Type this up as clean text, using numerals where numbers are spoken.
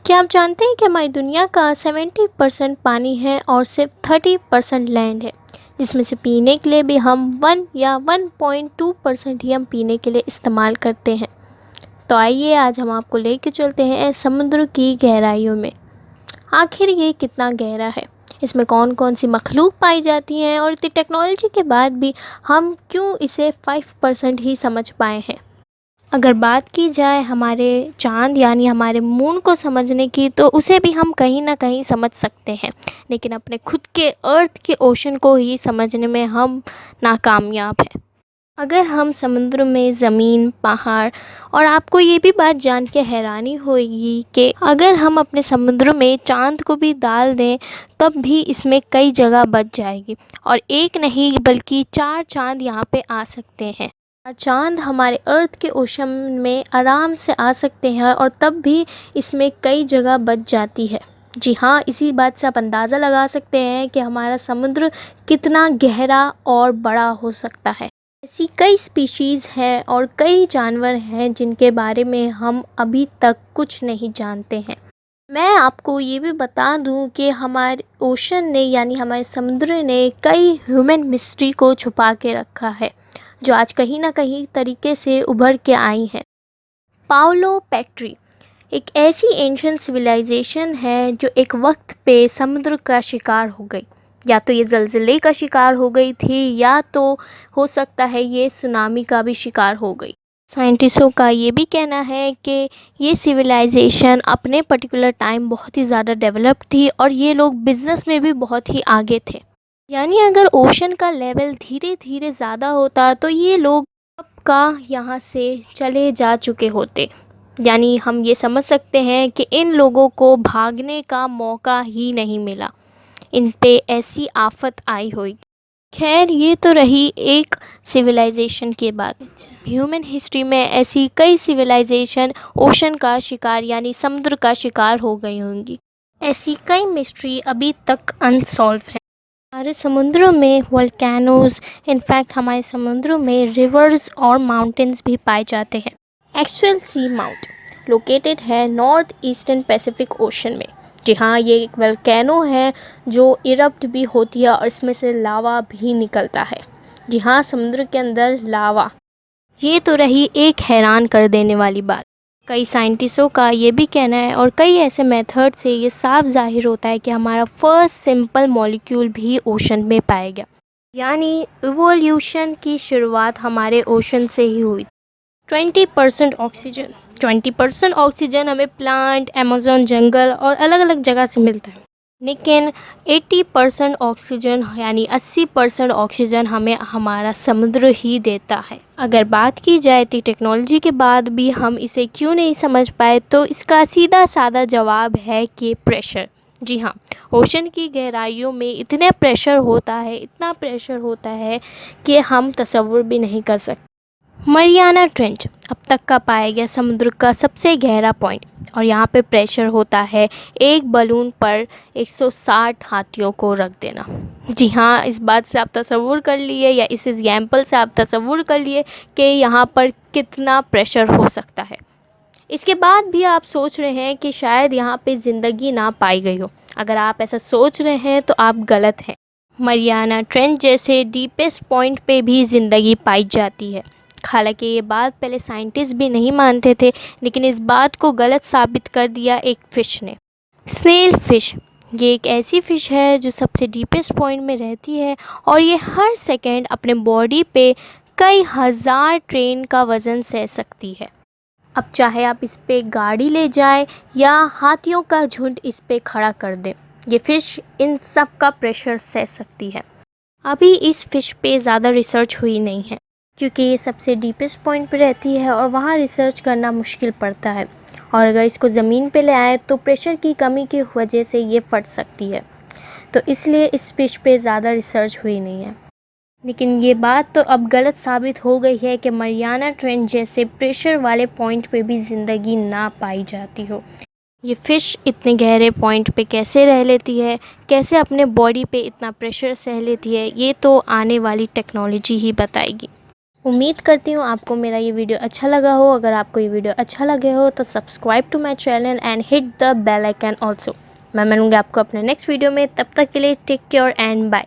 क्या आप जानते हैं कि हमारी दुनिया का 70% पानी है और सिर्फ 30% लैंड है, जिसमें से पीने के लिए भी हम 1 या 1.2% ही हम पीने के लिए इस्तेमाल करते हैं। तो आइए आज हम आपको लेके चलते हैं समुद्र की गहराइयों में। आखिर ये कितना गहरा है, इसमें कौन कौन सी मखलूक पाई जाती हैं और इतनी टेक्नोलॉजी के बाद भी हम क्यों इसे 5% ही समझ पाए हैं। अगर बात की जाए हमारे चाँद यानी हमारे मून को समझने की, तो उसे भी हम कहीं न कहीं समझ सकते हैं, लेकिन अपने खुद के अर्थ के ओशन को ही समझने में हम नाकामयाब हैं। अगर हम समुद्र में ज़मीन, पहाड़ और आपको ये भी बात जान के हैरानी होगी कि अगर हम अपने समुद्र में चाँद को भी डाल दें, तब भी इसमें कई जगह बच जाएगी और एक नहीं बल्कि 4 चाँद यहाँ पे आ सकते हैं। और चाँद हमारे अर्थ के ओशन में आराम से आ सकते हैं और तब भी इसमें कई जगह बच जाती है। जी हाँ, इसी बात से आप अंदाज़ा लगा सकते हैं कि हमारा समुद्र कितना गहरा और बड़ा हो सकता है। ऐसी कई स्पीशीज़ हैं और कई जानवर हैं जिनके बारे में हम अभी तक कुछ नहीं जानते हैं। मैं आपको ये भी बता दूं कि हमारे ओशन ने यानी हमारे समुद्र ने कई ह्यूमन मिस्ट्री को छुपा के रखा है, जो आज कहीं ना कहीं तरीके से उभर के आई हैं। पाओलो पेट्री एक ऐसी एंशियंट सिविलाइजेशन है जो एक वक्त पे समुद्र का शिकार हो गई। या तो ये ज़लज़ले का शिकार हो गई थी, या तो हो सकता है ये सुनामी का भी शिकार हो गई। साइंटिस्टों का ये भी कहना है कि ये सिविलाइजेशन अपने पर्टिकुलर टाइम बहुत ही ज़्यादा डेवलप थी और ये लोग बिज़नेस में भी बहुत ही आगे थे। यानी अगर ओशन का लेवल धीरे धीरे ज़्यादा होता तो ये लोग कब का यहाँ से चले जा चुके होते। यानी हम ये समझ सकते हैं कि इन लोगों को भागने का मौका ही नहीं मिला, इन पे ऐसी आफत आई हुई। खैर, ये तो रही एक सिविलाइजेशन की बात। ह्यूमन हिस्ट्री में ऐसी कई सिविलाइजेशन ओशन का शिकार यानी समुद्र का शिकार हो गई होंगी। ऐसी कई मिस्ट्री अभी तक अनसॉल्व है। हमारे समुद्रों में वोल्केनोज, इनफैक्ट हमारे समुद्रों में रिवर्स और माउंटेन्स भी पाए जाते हैं। एक्चुअल सी माउंट लोकेटेड है नॉर्थ ईस्टर्न पैसिफिक ओशन में। जी हाँ, ये एक वोल्केनो है जो इरप्ट भी होती है और इसमें से लावा भी निकलता है। जी हाँ, समुद्र के अंदर लावा। ये तो रही एक हैरान कर देने वाली बात। कई साइंटिस्टों का ये भी कहना है और कई ऐसे मेथड से ये साफ जाहिर होता है कि हमारा फर्स्ट सिंपल मॉलिक्यूल भी ओशन में पाया गया। यानी इवोल्यूशन की शुरुआत हमारे ओशन से ही हुई। 20% ऑक्सीजन हमें प्लांट, अमेज़न जंगल और अलग अलग जगह से मिलता है, लेकिन 80% ऑक्सीजन यानी 80% ऑक्सीजन हमें हमारा समुद्र ही देता है। अगर बात की जाए तो टेक्नोलॉजी के बाद भी हम इसे क्यों नहीं समझ पाए, तो इसका सीधा साधा जवाब है कि प्रेशर। जी हाँ, ओशन की गहराइयों में इतना प्रेशर होता है कि हम तसव्वुर भी नहीं कर सकते। मरियाना ट्रेंच अब तक का पाया गया समुद्र का सबसे गहरा पॉइंट, और यहाँ पे प्रेशर होता है एक बलून पर 160 हाथियों को रख देना। जी हाँ, इस बात से आप तसव्वुर कर लिए या इस एग्जाम्पल से आप तसव्वुर कर लिए कि यहाँ पर कितना प्रेशर हो सकता है। इसके बाद भी आप सोच रहे हैं कि शायद यहाँ पे ज़िंदगी ना पाई गई हो। अगर आप ऐसा सोच रहे हैं तो आप गलत हैं। मरियाना ट्रेंच जैसे डीपेस्ट पॉइंट पे भी ज़िंदगी पाई जाती है। हालांकि ये बात पहले साइंटिस्ट भी नहीं मानते थे, लेकिन इस बात को गलत साबित कर दिया एक फ़िश ने। स्नेल फ़िश ये एक ऐसी फ़िश है जो सबसे डीपेस्ट पॉइंट में रहती है और ये हर सेकंड अपने बॉडी पे कई हज़ार ट्रेन का वज़न सह सकती है। अब चाहे आप इस पे गाड़ी ले जाएं या हाथियों का झुंड इस पे खड़ा कर दें, ये फ़िश इन सब का प्रेशर सह सकती है। अभी इस फ़िश पे ज़्यादा रिसर्च हुई नहीं है, क्योंकि ये सबसे डीपेस्ट पॉइंट पे रहती है और वहाँ रिसर्च करना मुश्किल पड़ता है, और अगर इसको ज़मीन पे ले आए तो प्रेशर की कमी की वजह से ये फट सकती है। तो इसलिए इस फिश पे ज़्यादा रिसर्च हुई नहीं है। लेकिन ये बात तो अब गलत साबित हो गई है कि मरियाना ट्रेंच जैसे प्रेशर वाले पॉइंट पे भी ज़िंदगी ना पाई जाती हो। ये फ़िश इतने गहरे पॉइंट पे कैसे रह लेती है, कैसे अपने बॉडी पे इतना प्रेशर सह लेती है, ये तो आने वाली टेक्नोलॉजी ही बताएगी। उम्मीद करती हूँ आपको मेरा ये वीडियो अच्छा लगा हो। अगर आपको ये वीडियो अच्छा लगे हो तो subscribe to my channel and hit the bell icon also. मैं मिलूँगी आपको अपने नेक्स्ट वीडियो में, तब तक के लिए टेक केयर एंड बाय।